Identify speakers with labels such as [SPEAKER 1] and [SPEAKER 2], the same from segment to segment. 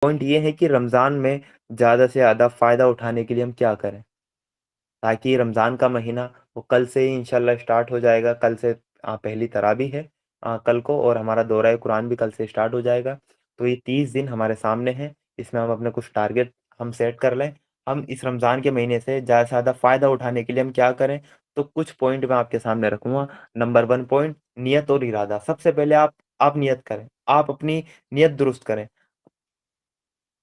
[SPEAKER 1] Point ये है कि रमज़ान में ज़्यादा से ज़्यादा फ़ायदा उठाने के लिए हम क्या करें? ताकि रमज़ान का महीना वो कल से ही इंशाल्लाह स्टार्ट हो जाएगा। कल से पहली तरावी है कल को, और हमारा दौरा कुरान भी कल से स्टार्ट हो जाएगा। तो ये 30 दिन हमारे सामने हैं, इसमें हम अपने कुछ टारगेट हम सेट कर लें। हम इस रमज़ान के महीने से ज़्यादा से ज़्यादा फ़ायदा उठाने के लिए हम क्या करें? तो कुछ पॉइंट मैं आपके सामने रखूँगा। नंबर 1 पॉइंट, नियत और इरादा। सबसे पहले आप नियत करें, आप अपनी नियत दुरुस्त करें।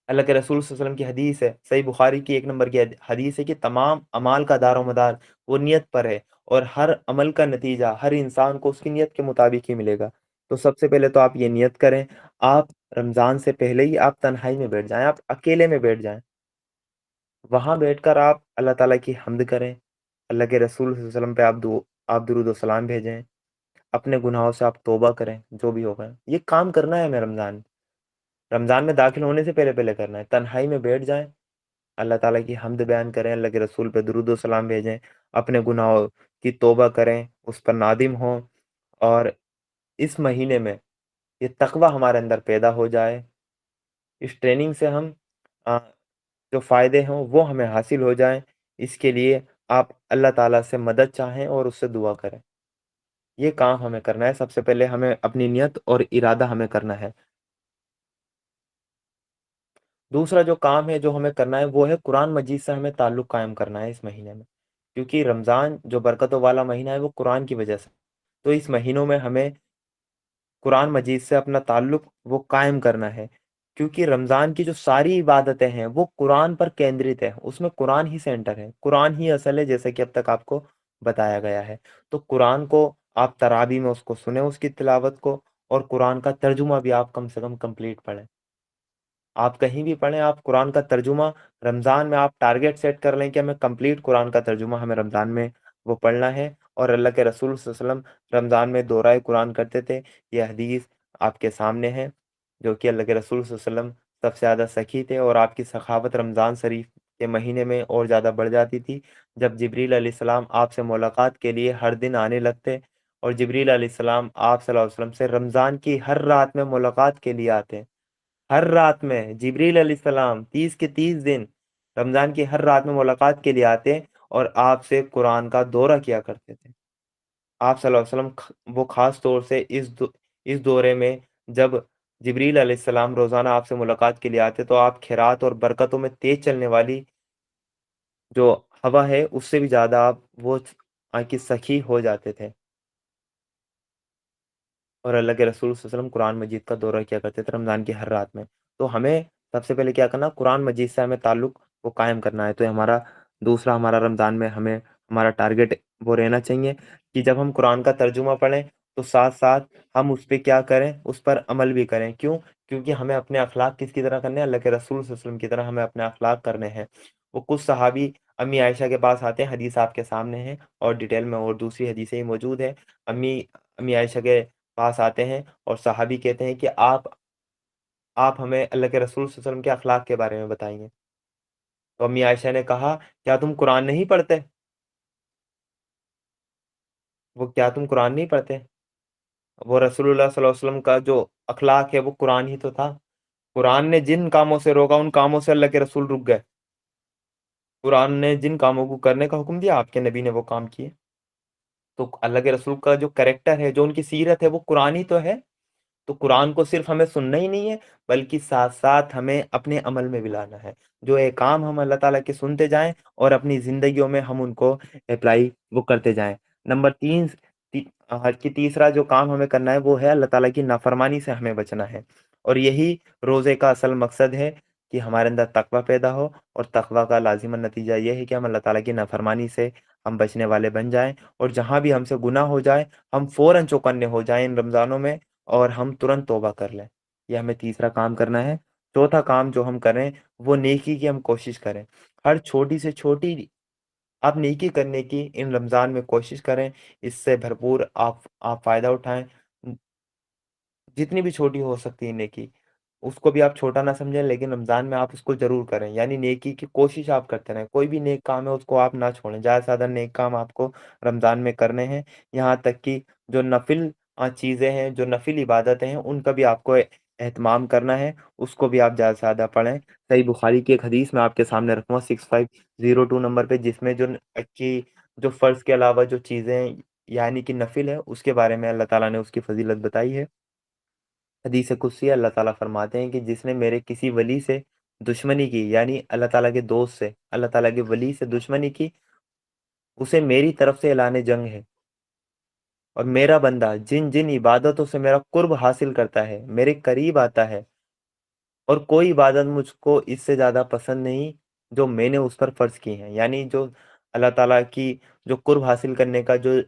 [SPEAKER 1] अल्लाह के रसूल सल्लल्लाहु अलैहि वसल्लम की हदीस है, सही बुखारी की 1 नंबर की हदीस है कि तमाम अमाल का दारोमदार वो नियत पर है, और हर अमल का नतीजा हर इंसान को उसकी नियत के मुताबिक ही मिलेगा। तो सबसे पहले तो आप ये नियत करें, आप रमज़ान से पहले ही आप तन्हाई में बैठ जाएँ, आप अकेले में बैठ जाएँ। वहाँ बैठकर आप अल्लाह ताला की हम्द करें, अल्लाह के रसूल सल्लल्लाहु अलैहि वसल्लम पे आप दुरूद व सलाम भेजें, अपने गुनाहों से आप तौबा करें, जो भी होगा। ये काम करना है हमें रमज़ान में दाखिल होने से पहले-पहले करना है। तन्हाई में बैठ जाएँ, अल्लाह ताला की हम्द बयान करें, अल्लाह के रसूल पे दुरूद व सलाम भेजें, अपने गुनाहों की तौबा करें, उस पर नादिम हों, और इस महीने में ये तक़वा हमारे अंदर पैदा हो जाए। इस ट्रेनिंग से हम अ, जो फ़ायदे हों वो हमें हासिल हो जाएँ, इसके लिए आप अल्लाह ताला से मदद चाहें और उससे दुआ करें। ये काम हमें करना है, सबसे पहले हमें अपनी नियत और इरादा हमें करना है। दूसरा जो काम है जो हमें करना है वो है कुरान मजीद से हमें ताल्लुक़ कायम करना है इस महीने में। क्योंकि रमज़ान जो बरकतों वाला महीना है वो कुरान की वजह से। तो इस महीनों में हमें कुरान मजीद से अपना ताल्लुक़ वो कायम करना है। क्योंकि रमज़ान की जो सारी इबादतें हैं वो कुरान पर केंद्रित है। उसमें कुरान ही सेंटर है, कुरान ही असल है, जैसे कि अब तक आपको बताया गया है। तो कुरान को आप तरावी में उसको सुनें, उसकी तिलावत को, और कुरान का तर्जुमा भी आप कम से कम कंप्लीट पढ़ें। आप कहीं भी पढ़ें, आप कुरान का तर्जुमा रमज़ान में आप टारगेट सेट कर लें कि हमें कंप्लीट कुरान का तर्जुमा हमें रमज़ान में वो पढ़ना है। और अल्लाह के रसूल सल्लल्लाहु अलैहि वसल्लम रमज़ान में दोहराए कुरान करते थे। ये हदीस आपके सामने है, जो कि अल्लाह के रसूल सल्लल्लाहु अलैहि वसल्लम सबसे ज़्यादा सखी थे, और आपकी सखावत रमज़ान शरीफ के महीने में और ज़्यादा बढ़ जाती थी। जब जिब्रील अलैहिस्सलाम आपसे मुलाकात के लिए हर दिन आने लगते, और जिब्रील अलैहिस्सलाम आप सल्लल्लाहु अलैहि वसल्लम से रमज़ान की हर रात में मुलाकात के लिए आते। हर रात में जिब्रील अलैहिस्सलाम 30 के 30 दिन रमज़ान की हर रात में मुलाकात के लिए आते, और आपसे कुरान का दौरा किया करते थे। आप सल्लल्लाहु अलैहि वसल्लम वो ख़ास तौर से इस दौरे में जब जिब्रील अलैहिस्सलाम रोज़ाना आपसे मुलाकात के लिए आते, तो आप खैरात और बरकतों में तेज़ चलने वाली जो हवा है उससे भी ज़्यादा आप वो की सखी हो जाते थे। और अल्लाह के रसूल सल्लल्लाहु अलैहि वसल्लम कुरान मजीद का दौरा किया करते थे रमज़ान की हर रात में। तो हमें सबसे पहले क्या करना, कुरान मजीद से हमें ताल्लुक़ वो कायम करना है। तो हमारा दूसरा हमारा रमज़ान में हमें हमारा टारगेट वो रहना चाहिए कि जब हम कुरान का तर्जुमा पढ़ें, तो साथ-साथ हम उस पे क्या करें, उस पर अमल भी करें। क्यों? क्योंकि हमें अपने अखलाक किसकी तरह करने हैं? अल्लाह के रसूल सल्लल्लाहु अलैहि वसल्लम की तरह हमें अपने अखलाक करने हैं। वो कुछ सहाबी अम्मी आयशा के पास आते हैं, हदीस आपके सामने है, और डिटेल में और दूसरी हदीसें ही मौजूद हैं। अम्मी अम्मी आयशा के पास आते हैं, और सहाबी कहते हैं कि आप हमें अल्लाह के रसूल सल्लल्लाहु अलैहि वसल्लम के अखलाक के बारे में बताइए। तो अम्मी आयशा ने कहा, क्या तुम कुरान नहीं पढ़ते? वो क्या तुम कुरान नहीं पढ़ते? वो रसूलुल्लाह सल्लल्लाहु अलैहि वसल्लम का जो अखलाक है वो कुरान ही तो था। कुरान ने जिन कामों से रोका उन कामों से अल्लाह के रसूल रुक गए। कुरान ने जिन कामों को करने का हुक्म दिया आपके नबी ने वो काम किए। तो अल्लाह के रसूल का जो कैरेक्टर है, जो उनकी सीरत है वो कुरान ही तो है। तो कुरान को सिर्फ़ हमें सुनना ही नहीं है, बल्कि साथ-साथ हमें अपने अमल में भी लाना है। जो ये काम हम अल्लाह ताला के सुनते जाएँ, और अपनी ज़िंदगियों में हम उनको एप्लाई वो करते जाएँ। नंबर 3 कि तीसरा जो काम हमें करना है वो है अल्लाह ताला की नाफ़रमानी से हमें बचना है। और यही रोज़े का असल मकसद है कि हमारे अंदर तक़वा पैदा हो, और तक़वा का लाज़िमन नतीजा ये है कि हम अल्लाह ताला की नाफ़रमानी से हम बचने वाले बन जाएँ, और जहाँ भी हमसे गुनाह हो जाए, हम फ़ौरन चौकन्ने हो जाएँ इन रमज़ानों में, और हम तुरंत तौबा कर लें। ये हमें तीसरा काम करना है। चौथा काम जो हम करें, वो नेकी की हम कोशिश करें। हर छोटी से छोटी आप नेकी करने की इन रमज़ान में कोशिश करें। इससे भरपूर आप फ़ायदा उठाएँ। जितनी भी छोटी हो सकती है नेकी, उसको भी आप छोटा ना समझें, लेकिन रमज़ान में आप उसको ज़रूर करें। यानी नेकी की कोशिश आप करते रहें। कोई भी नेक काम है उसको आप ना छोड़ें। ज़्यादा से ज़्यादा नेक काम आपको रमज़ान में करने हैं। यहाँ तक कि जो नफ़िल चीज़ें हैं, जो नफ़िल इबादतें हैं, उनका भी आपको एहतमाम करना है, उसको भी आप ज़्यादा से ज़्यादा पढ़ें। सही बुखारी की एक हदीस मैं आपके सामने रखूँगा 6502 नंबर पे, जिसमें जो कि जो फ़र्ज़ के अलावा जो चीज़ें यानी कि नफ़िल है, उसके बारे में अल्लाह ताला ने उसकी फ़ज़ीलत बताई है। हदीस कुदसी अल्लाह ताला फरमाते हैं कि जिसने मेरे किसी वली से दुश्मनी की, यानी अल्लाह ताला के दोस्त से, अल्लाह ताला के वली से दुश्मनी की, उसे मेरी तरफ से ऐलान जंग है। और मेरा बंदा जिन जिन इबादतों से मेरा कुर्ब हासिल करता है, मेरे करीब आता है, और कोई इबादत मुझको इससे ज़्यादा पसंद नहीं जो मैंने उस पर फ़र्ज़ की हैं। यानी जो अल्लाह ताला की जो कुर्ब हासिल करने का जो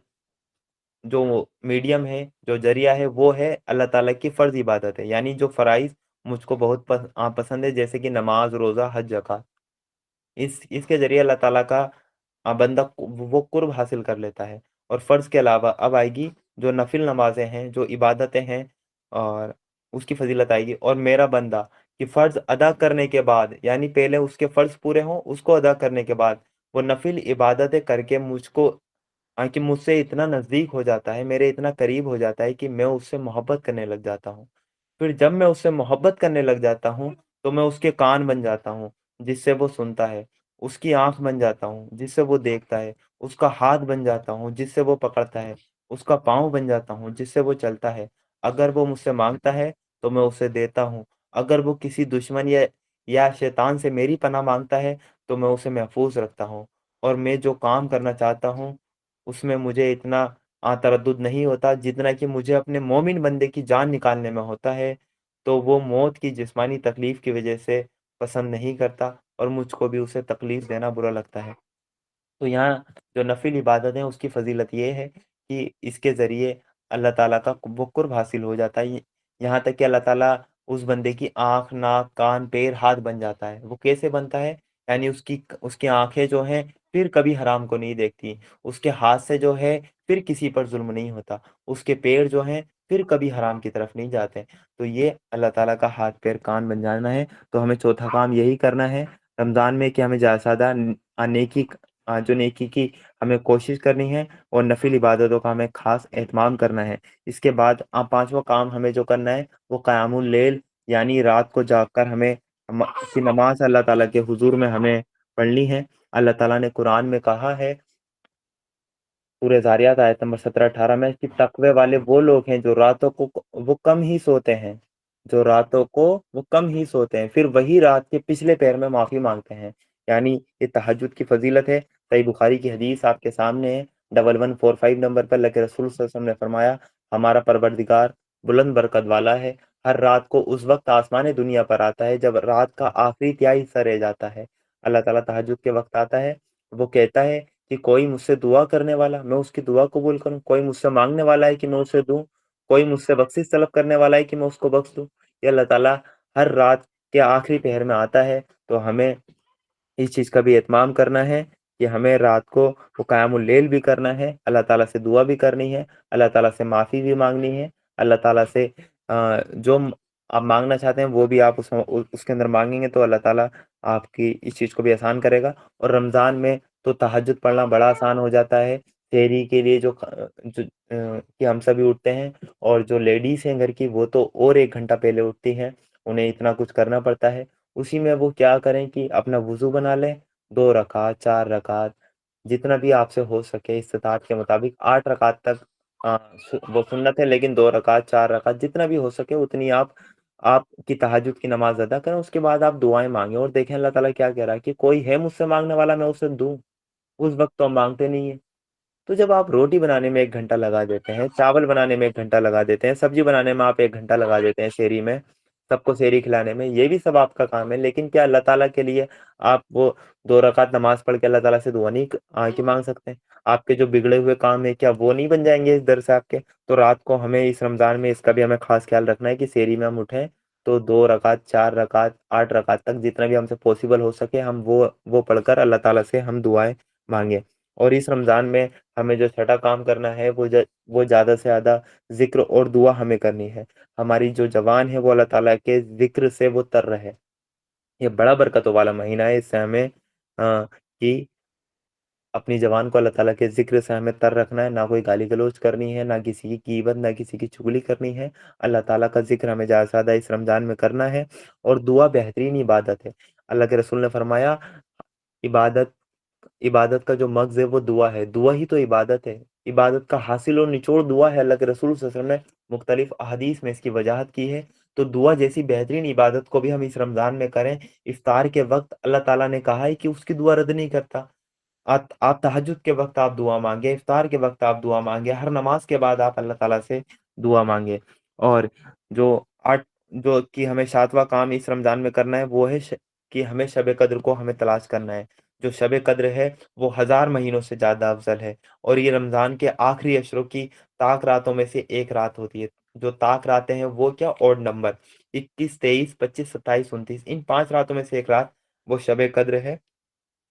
[SPEAKER 1] मीडियम है, जो ज़रिया है, वो है अल्लाह ताला की फ़र्ज़ इबादत है। यानी जो फ़राइज़ मुझको बहुत पसंद है, जैसे कि नमाज़, रोज़ा, हज, ज़कात। इसके ज़रिए अल्लाह ताला का बंदा वो कुर्ब हासिल कर लेता है। और फ़र्ज़ के अलावा अब आएगी जो नफ़िल नमाज़ें हैं, जो इबादतें हैं, और उसकी फ़ज़ीलत आएगी। और मेरा बंदा कि फ़र्ज़ अदा करने के बाद, यानी पहले उसके फ़र्ज़ पूरे हों, उसको अदा करने के बाद वो नफ़िल इबादतें करके मुझको कि मुझसे इतना नज़दीक हो जाता है, मेरे इतना करीब हो जाता है कि मैं उससे मोहब्बत करने लग जाता हूँ। फिर जब मैं उससे मोहब्बत करने लग जाता हूँ, तो मैं उसके कान बन जाता हूँ, जिससे वो सुनता है, उसकी आँख बन जाता हूँ, जिससे वो देखता है, उसका हाथ बन जाता हूँ, जिससे वो पकड़ता है, उसका पाँव बन जाता हूँ, जिससे वो चलता है। अगर वो मुझसे माँगता है, तो मैं उसे देता हूँ। अगर वो किसी दुश्मन या शैतान से मेरी पनाह माँगता है, तो मैं उसे महफ़ूज़ रखता हूँ। और मैं जो काम करना चाहता हूँ, उसमें मुझे इतना तरद्दुद नहीं होता, जितना कि मुझे अपने मोमिन बंदे की जान निकालने में होता है। तो वो मौत की जिस्मानी तकलीफ़ की वजह से पसंद नहीं करता, और मुझको भी उसे तकलीफ़ देना बुरा लगता है। तो यहाँ जो नफ़िल इबादत है, उसकी फ़ज़ीलत ये है कि इसके ज़रिए अल्लाह ताला का वो क़ुर्ब हासिल हो जाता है। यहाँ तक कि अल्लाह ताला उस बंदे की आँख, नाक, कान, पैर, हाथ बन जाता है। वो कैसे बनता है? यानी उसकी आँखें जो हैं फिर कभी हराम को नहीं देखती। उसके हाथ से जो है फिर किसी पर ज़ुल्म नहीं होता। उसके पैर जो हैं फिर कभी हराम की तरफ नहीं जाते। तो ये अल्लाह ताला का हाथ, पैर, कान बन जाना है। तो हमें चौथा काम यही करना है रमज़ान में कि हमें ज़्यादा से ज़्यादा जो नेकी की हमें कोशिश करनी है, और नफ़िल इबादतों का हमें ख़ास एहतमाम करना है। इसके बाद 5वाँ काम हमें जो करना है, वो क़यामुल लैल, यानी रात को जागकर हमें की नमाज़ अल्लाह ताला के हुज़ूर में हमें पढ़नी है। अल्लाह ताला ने कुरान में कहा है, सूरह ज़ारियात आयत नंबर 17-18 में, कि तक़वे वाले वो लोग हैं जो रातों को वो कम ही सोते हैं, जो रातों को वो कम ही सोते हैं, फिर वही रात के पिछले पहर में माफ़ी माँगते हैं। यानी ये तहज्जुद की फ़ज़ीलत है। सही बुखारी की हदीस आपके सामने है, 1145 नंबर पर अल्लाह के रसूल सल्लल्लाहु अलैहि वसल्लम ने फरमाया, हमारा परवरदिगार बुलंद बरकत वाला है, हर रात को उस वक़्त आसमाने दुनिया पर आता है जब रात का आखिरी तिहाई हिस्सा रह जाता है। अल्लाह ताला तहज्जुद के वक़्त आता है, वो कहता है कि कोई मुझसे दुआ करने वाला, मैं उसकी दुआ कबूल करूँ, कोई मुझसे माँगने वाला है कि मैं उसे दूँ, कोई मुझसे बख़्शिश तलब करने वाला है कि मैं उसको बख़्श दूँ। ये अल्लाह ताला हर रात के आखिरी पहर में आता है। तो हमें इस चीज़ का भी एहतमाम करना है कि हमें रात को वो क़यामुल लैल भी करना है, अल्लाह ताला से दुआ भी करनी है, अल्लाह ताला से माफ़ी भी माँगनी है, अल्लाह ताला से जो आप माँगना चाहते हैं वो भी आप उसके अंदर माँगेंगे, तो अल्लाह ताला आपकी इस चीज़ को भी आसान करेगा। और रमज़ान में तो तहज्जुद पढ़ना बड़ा आसान हो जाता है। सहरी के लिए कि हम सभी उठते हैं, और जो लेडीज़ हैं घर की, वो तो और 1 घंटा पहले उठती हैं, उन्हें इतना कुछ करना पड़ता है। उसी में वो क्या करें कि अपना वुज़ू बना लें, 2 रकात, 4 रकात, जितना भी आपसे हो सके इस्तिताअत के मुताबिक 8 रकात तक वो सुन्नत है, लेकिन 2 रकात, 4 रकात, जितना भी हो सके उतनी आपकी तहज्जुद की नमाज़ अदा करें। उसके बाद आप दुआएँ माँगे, और देखें अल्लाह ताला क्या कह रहा है कि कोई है मुझसे माँगने वाला, मैं उसे दूँ। उस वक़्त तो हम माँगते नहीं हैं। तो जब आप रोटी बनाने में 1 घंटा लगा देते हैं, चावल बनाने में 1 घंटा लगा देते हैं, सब्ज़ी बनाने में आप 1 घंटा लगा देते हैं सहरी में, सबको सहरी खिलाने में, ये भी सब आपका काम है। लेकिन क्या अल्लाह ताला के लिए आप वो 2 रकात नमाज़ पढ़ के अल्लाह ताला से दुआ नहीं कि माँग सकते हैं? आपके जो बिगड़े हुए काम हैं, क्या वो नहीं बन जाएँगे इस दर से आपके? तो रात को हमें इस रमज़ान में इसका भी हमें ख़ास ख़्याल रखना है कि सहरी में हम उठें, तो 2 रकात, 4 रकात, 8 रकात तक जितना भी हमसे पॉसिबल हो सके, हम वो पढ़कर अल्लाह ताला से हम दुआएँ माँगे। और इस रमज़ान में हमें जो छठा काम करना है, वो ज़्यादा से ज़्यादा ज़िक्र और दुआ हमें करनी है। हमारी जो ज़बान है वो अल्लाह ताला के ज़िक्र से वो तर रहे। ये बड़ा बरकतों वाला महीना है, इससे हमें कि अपनी ज़बान को अल्लाह ताला के ज़िक्र से हमें तर रखना है, ना कोई गाली-गलौच करनी है, ना किसी की गीबत, ना किसी की चुगली करनी है। अल्लाह ताला का ज़िक्र हमें ज़्यादा से ज़्यादा इस रमज़ान में करना है और दुआ बेहतरीन इबादत है। अल्लाह के रसूल ने फरमाया, इबादत इबादत का जो मग़ज़ है वो दुआ है, दुआ ही तो इबादत है। इबादत का हासिल और निचोड़ दुआ है। अल्लाह के रसूल सल्लल्लाहु अलैहि वसल्लम ने मुख्तलिफ अहादीस में इसकी वजाहत की है। तो दुआ जैसी बेहतरीन इबादत को भी हम इस रमज़ान में करें। इफ्तार के वक़्त अल्लाह ताला ने कहा है कि उसकी दुआ रद्द नहीं करता। आप तहज्जुद के वक़्त आप दुआ माँगे, इफ्तार के वक़्त आप दुआ माँगे, हर नमाज़ के बाद आप अल्लाह ताला से दुआ माँगे। और जो आठ जो कि हमें 7वाँ काम इस रमज़ान में करना है वो है कि हमें शब कद्र को हमें तलाश करना है। जो शब कद्र है वो हज़ार महीनों से ज़्यादा अफ़ज़ल है और ये रमज़ान के आखिरी अशरों की ताक रातों में से एक रात होती है। जो ताक रातें हैं वो क्या ओड नंबर 21, 23, 25, 27, 29 इन 5 रातों में से एक रात वो शब कद्र है।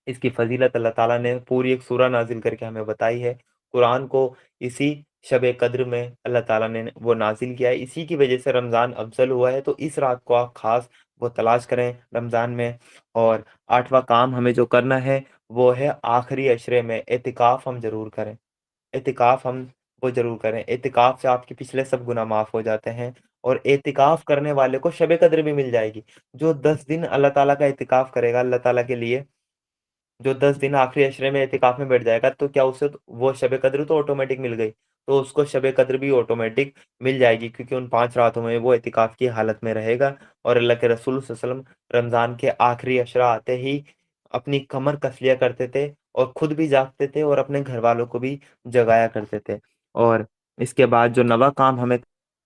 [SPEAKER 1] इसकी फ़ज़ीलत अल्लाह ताला ने पूरी एक सूरा नाज़िल करके हमें बताई है। कुरान को इसी शब कद्र में अल्लाह ताला ने वो नाज़िल किया है। इसी की वजह से रमज़ान अफ़ज़ल हुआ है, तो इस रात को आप ख़ास वो तलाश करें रमज़ान में। और 8वाँ काम हमें जो करना है, वो है आखिरी अशरे में एतिकाफ़ हम ज़रूर करें। एतिकाफ़ हम वो ज़रूर करें। एतिकाफ़ से आपके पिछले सब गुनाह माफ़ हो जाते हैं और एतिकाफ़ करने वाले को शब कद्र भी मिल जाएगी। जो 10 दिन अल्लाह ताला का एतिकाफ़ करेगा अल्लाह ताला के लिए, जो 10 दिन आखिरी अशरे में एतिकाफ में बैठ जाएगा, तो क्या उसे तो वो शब कद्र तो ऑटोमैटिक मिल गई, तो उसको शब कद्र भी ऑटोमैटिक मिल जाएगी क्योंकि उन 5 रातों में वो एतिकाफ की हालत में रहेगा। और अल्लाह के रसूल सल्लल्लाहु अलैहि वसल्लम रमज़ान के आखिरी अशरा आते ही अपनी कमर कस लिया करते थे और खुद भी जागते थे और अपने घरवालों को भी जगाया करते थे। और इसके बाद जो नवा काम हमें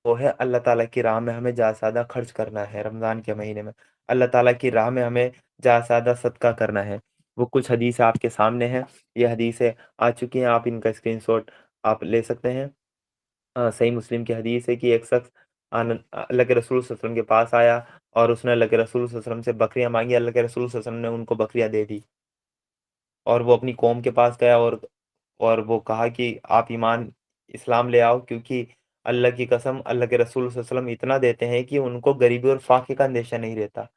[SPEAKER 1] वो है अल्लाह ताला की राह में हमें ज़्यादा से ज़्यादा खर्च करना है रमज़ान के महीने में। अल्लाह ताला की राह में हमें ज़्यादा से ज़्यादा सदका करना है। वो कुछ हदीस आपके सामने हैं, ये हदीसें आ चुकी हैं, आप इनका स्क्रीनशॉट आप ले सकते हैं। सही मुस्लिम की हदीस है कि एक शख्स अल्लाह के रसूल सल्लल्लाहु अलैहि वसल्लम के पास आया और उसने अल्लाह के रसूल सल्लल्लाहु अलैहि वसल्लम से बकरियाँ माँगी, अल्लाह के रसूल सल्लल्लाहु अलैहि वसल्लम ने उनको बकरियाँ दे दी और वो अपनी कौम के पास गया और वो कहा कि आप ईमान इस्लाम ले आओ क्योंकि अल्लाह की कसम अल्लाह के रसूल सल्लल्लाहु अलैहि वसल्लम इतना देते हैं कि उनको गरीबी और फाके का अंदेशा नहीं रहता।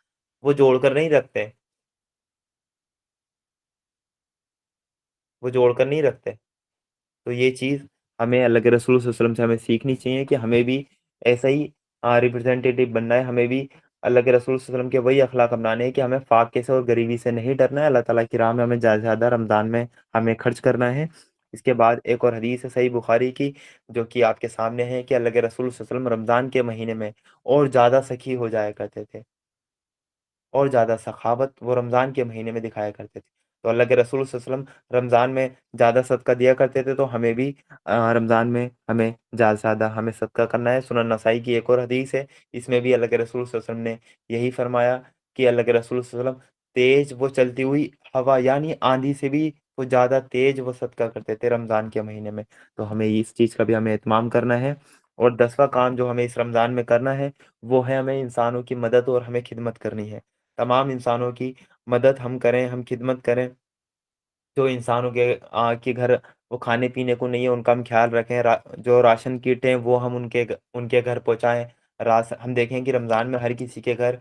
[SPEAKER 1] वो जोड़ कर नहीं रखते, वो जोड़ कर नहीं रखते। तो ये चीज़ हमें अल्लाह के रसूल सल्लल्लाहु अलैहि वसल्लम से हमें सीखनी चाहिए कि हमें भी ऐसा ही रिप्रेजेंटेटिव बनना है, हमें भी अल्लाह के रसूल सल्लल्लाहु अलैहि वसल्लम के वही अखलाक अपनाने हैं कि हमें फाके से और गरीबी से नहीं डरना है, अल्लाह ताला की राह में हमें ज़्यादा से ज़्यादा रमज़ान में हमें खर्च करना है। इसके बाद एक और हदीस है सही बुखारी की, जो कि आपके सामने है कि अल्लाह के रसूल सल्लल्लाहु अलैहि वसल्लम रमज़ान के महीने में और ज़्यादा सखी हो जाया करते थे। और ज़्यादा सखावत वो रमज़ान के महीने में दिखाया करते थे। तो अल्लाह के रसूल सल्लल्लाहु अलैहि वसल्लम रमज़ान में ज़्यादा सदका दिया करते थे, तो हमें भी रमज़ान में हमें ज़्यादा से ज़्यादा हमें सदका करना है। सुनन नसाई की एक और हदीस है, इसमें भी अल्लाह के रसूल सल्लल्लाहु अलैहि वसल्लम ने यही फरमाया कि अल्लाह के रसूल सल्लल्लाहु अलैहि वसल्लम तेज़ वो चलती हुई हवा यानी आँधी से भी वो ज़्यादा तेज़ वो सदका करते थे रमज़ान के महीने में। तो हमें इस चीज़ का भी हमें एहतमाम करना है। और 10वाँ काम जो हमें इस रमज़ान में करना है, वो है हमें इंसानों की मदद और हमें खिदमत करनी है। तमाम इंसानों की मदद हम करें, हम खिदमत करें। जो इंसानों के घर वो खाने-पीने को नहीं है, उनका हम ख़्याल रखें। जो राशन किट हैं, वो हम उनके घर पहुँचाएँ। हम देखें कि रमज़ान में हर किसी के घर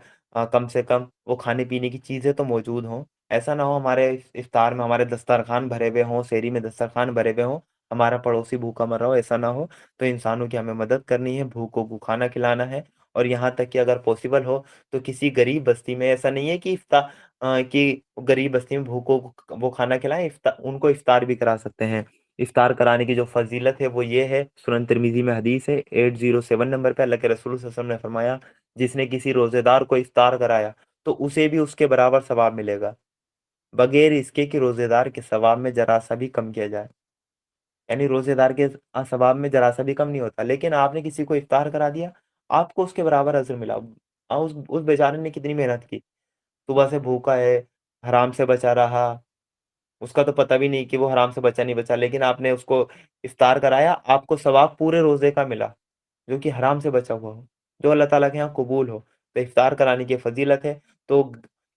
[SPEAKER 1] कम से कम वो खाने-पीने की चीज़ें तो मौजूद हों। ऐसा ना हो हमारे इफ्तार में हमारे दस्तरख़ान भरे हुए हों, सहरी में दस्तरख़ान भरे हुए हों, हमारा पड़ोसी भूखा मर रहा हो, ऐसा ना हो। तो इंसानों की हमें मदद करनी है, भूखों को खाना खिलाना है और यहाँ तक कि अगर पॉसिबल हो, तो किसी गरीब बस्ती में ऐसा नहीं है कि कि गरीब बस्ती में भूखों को वो खाना खिलाएँ, उनको इफ्तार भी करा सकते हैं। इफ्तार कराने की जो फ़ज़ीलत है वो ये है, सुनन तिरमिज़ी में हदीस है 807 नंबर पे अल्लाह के रसूल सल्लल्लाहु अलैहि वसल्लम ने फरमाया, जिसने किसी रोज़ेदार को इफ्तार कराया, तो उसे भी उसके बराबर सवाब मिलेगा, बगैर इसके कि रोज़ेदार के सवाब में ज़रा-सा भी कम किया जाए। यानी रोज़ेदार के सवाब में ज़रा-सा भी कम नहीं होता, लेकिन आपने किसी को इफ्तार करा दिया, आपको उसके बराबर अज़्र मिला। उस बेचारे ने कितनी मेहनत की, सुबह से भूखा है, हराम से बचा रहा, उसका तो पता भी नहीं कि वो हराम से बचा नहीं बचा, लेकिन आपने उसको इफ्तार कराया, आपको सवाब पूरे रोज़े का मिला, जो कि हराम से बचा हुआ हो, जो अल्लाह ताला के यहाँ कबूल हो। तो इफ्तार कराने की फ़ज़ीलत है, तो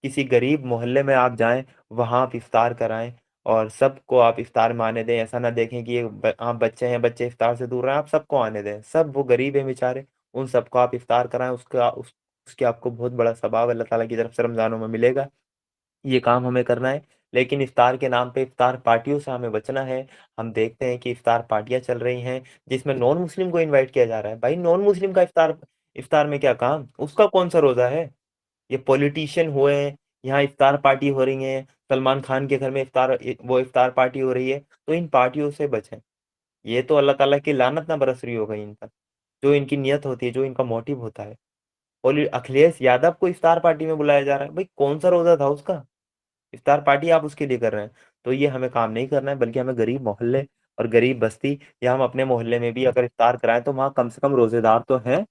[SPEAKER 1] किसी गरीब मोहल्ले में आप जाएँ, वहाँ आप इफ्तार कराएँ और सबको आप इफ्तार में आने दें। ऐसा ना देखें कि बच्चे हैं, बच्चे इफ्तार से दूर हैं, आप सबको आने दें। सब वो गरीब हैं बेचारे, उन सबको आप इफ्तार कराएँ, उसके आपको बहुत बड़ा सवाब अल्लाह ताला की तरफ से रमज़ानों में मिलेगा। ये काम हमें करना है। लेकिन इफ्तार के नाम पे इफ्तार पार्टियों से हमें बचना है। हम देखते हैं कि इफ्तार पार्टियाँ चल रही हैं, जिसमें नॉन मुस्लिम को इनवाइट किया जा रहा है। भाई नॉन मुस्लिम का इफ्तार इफ्तार में क्या काम? उसका कौन-सा रोज़ा है? ये पॉलिटिशियन हुए हैं, यहाँ इफ्तार पार्टी हो रही है, सलमान खान के घर में वो इफ्तार पार्टी हो रही है, तो इन पार्टियों से बचें। ये तो अल्लाह ताला की लानत ना बरस रही हो गई इन पर, जो इनकी नियत होती है, जो इनका मोटिव होता है। और अखिलेश यादव को इफ्तार पार्टी में बुलाया जा रहा है, भाई कौन सा रोजा था उसका? इफ्तार पार्टी आप उसके लिए कर रहे हैं। तो ये हमें काम नहीं करना है, बल्कि हमें गरीब मोहल्ले और गरीब बस्ती, या हम अपने मोहल्ले में भी अगर इफ्तार कराएं तो वहाँ कम से कम रोजेदार तो हैं।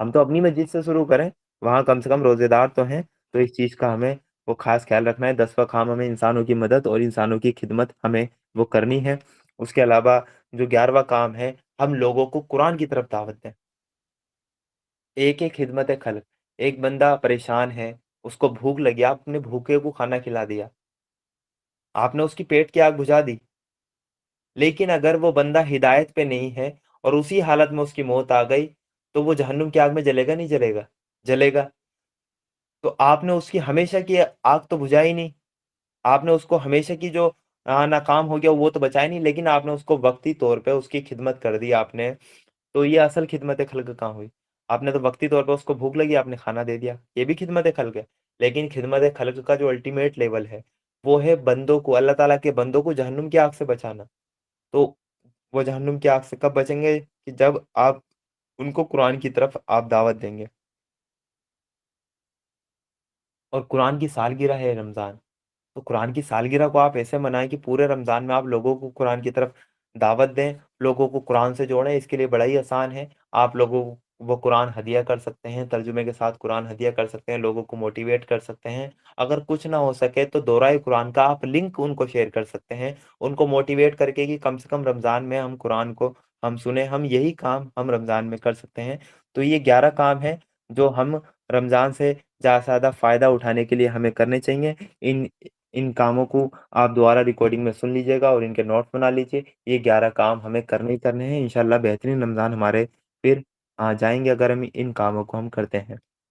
[SPEAKER 1] हम तो अपनी मस्जिद से शुरू करें, वहाँ कम से कम रोजेदार तो हैं। तो इस चीज़ का हमें वो खास ख्याल रखना है। 10वां काम हमें इंसानों की मदद और इंसानों की खिदमत हमें वो करनी है। उसके अलावा जो 11वां काम है, हम लोगों को कुरान की तरफ दावत दें। एक एक खिदमत खल्क, एक बंदा परेशान है, उसको भूख लगी, आपने भूखे को खाना खिला दिया, आपने उसकी पेट की आग बुझा दी। लेकिन अगर वो बंदा हिदायत पे नहीं है और उसी हालत में उसकी मौत आ गई, तो वो जहन्नुम की आग में जलेगा नहीं जलेगा? जलेगा। तो आपने उसकी हमेशा की आग तो बुझाई नहीं। आपने उसको हमेशा की जो नाकाम हो गया वो तो बचाया नहीं, लेकिन आपने उसको वक़्ती तौर पे उसकी खिदमत कर दी आपने। तो ये असल खिदमत खल्क कहाँ हुई? आपने तो वक़्ती तौर पे उसको भूख लगी, आपने खाना दे दिया, ये भी खिदमत खल्क है। लेकिन खिदमत खल्क का जो अल्टीमेट लेवल है, वो है बंदों को, अल्लाह ताला के बंदों को जहन्नुम की आग से बचाना। तो वो जहन्नुम की आग से कब बचेंगे? कि जब आप उनको कुरान की तरफ आप दावत देंगे। और कुरान की सालगिरह है रमज़ान। तो कुरान की सालगिरह को आप ऐसे मनाएँ कि पूरे रमज़ान में आप लोगों को कुरान की तरफ दावत दें, लोगों को कुरान से जोड़ें। इसके लिए बड़ा ही आसान है। आप लोगों को वो कुरान हदिया कर सकते हैं, तर्जुमे के साथ कुरान हदिया कर सकते हैं, लोगों को मोटिवेट कर सकते हैं। अगर कुछ ना हो सके तो दोहराए कुरान का आप लिंक उनको शेयर कर सकते हैं, उनको मोटिवेट करके कि कम से कम रमज़ान में हम कुरान को हम सुनें। हम यही काम हम रमज़ान में कर सकते हैं। तो ये 11 काम हैं, जो हम रमज़ान से ज़्यादा से ज़्यादा फ़ायदा उठाने के लिए हमें करने चाहिए। इन इन कामों को आप दोबारा रिकॉर्डिंग में सुन लीजिएगा और इनके नोट्स बना लीजिए। ये 11 काम हमें करने ही करने हैं। इंशाअल्लाह बेहतरीन रमज़ान हमारे फिर जाएँगे, अगर हम इन कामों को हम करते हैं।